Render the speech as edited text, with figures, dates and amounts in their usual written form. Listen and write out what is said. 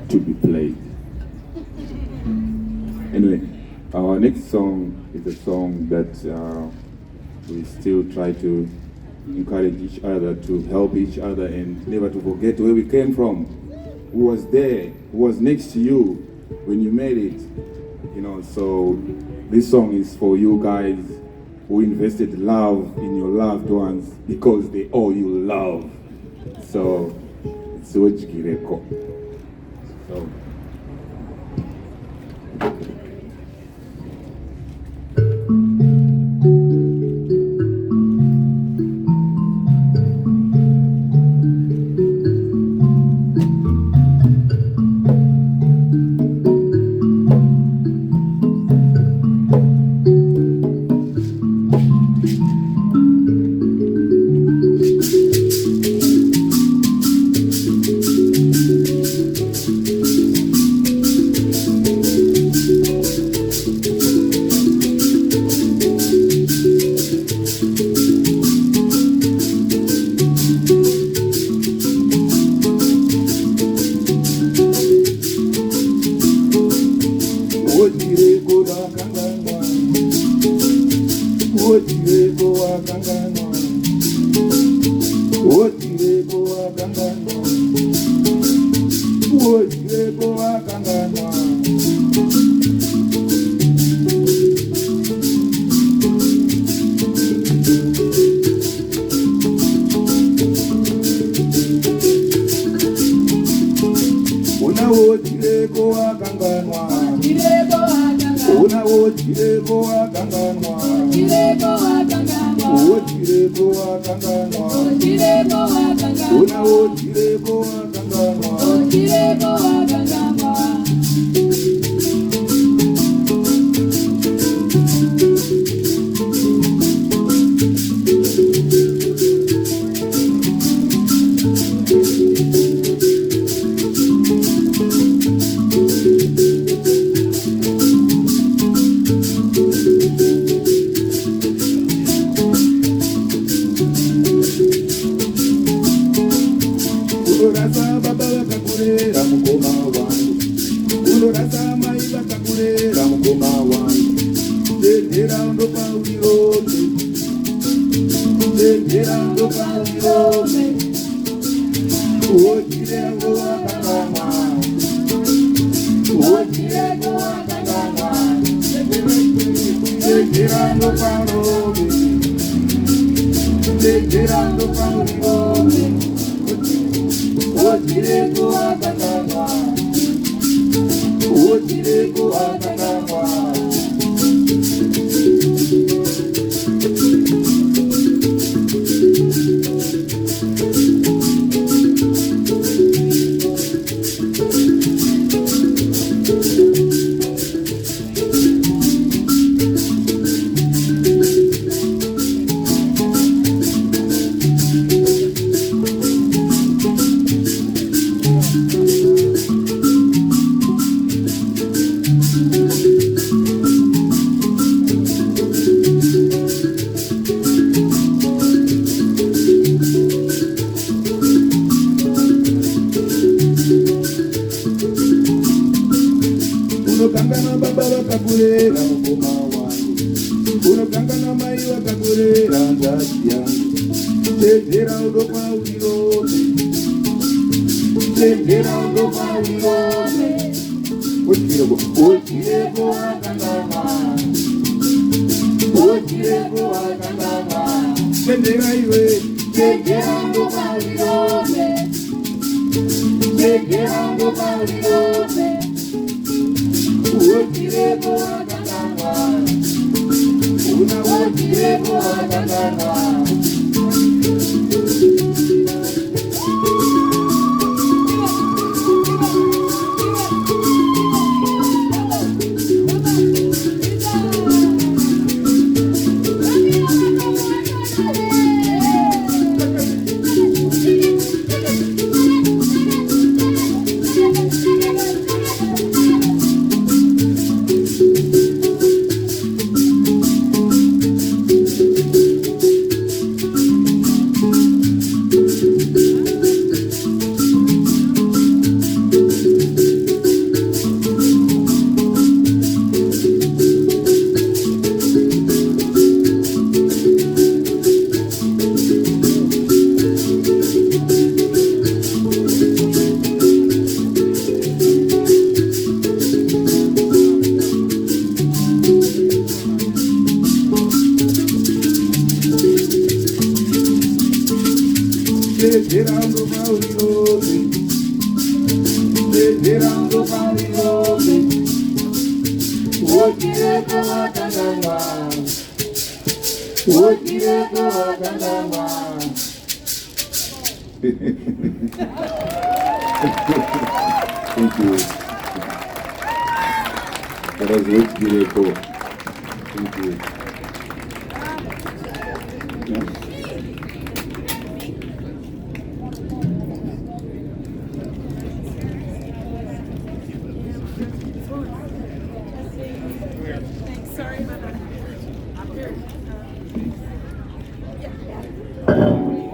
To be played. Anyway, our next song is a song that we still try to encourage each other, to help each other, and never to forget where we came from. Who was there? Who was next to you when you made it? You know, so this song is for you guys who invested love in your loved ones because they owe you love. So it's Ojigireko. So Gerando Paulilote, Gerando Paulilote, Okireko Wakanama, Okireko Wakanama. Thank you. That was Okireko. Thank you. Yeah. Sorry about that.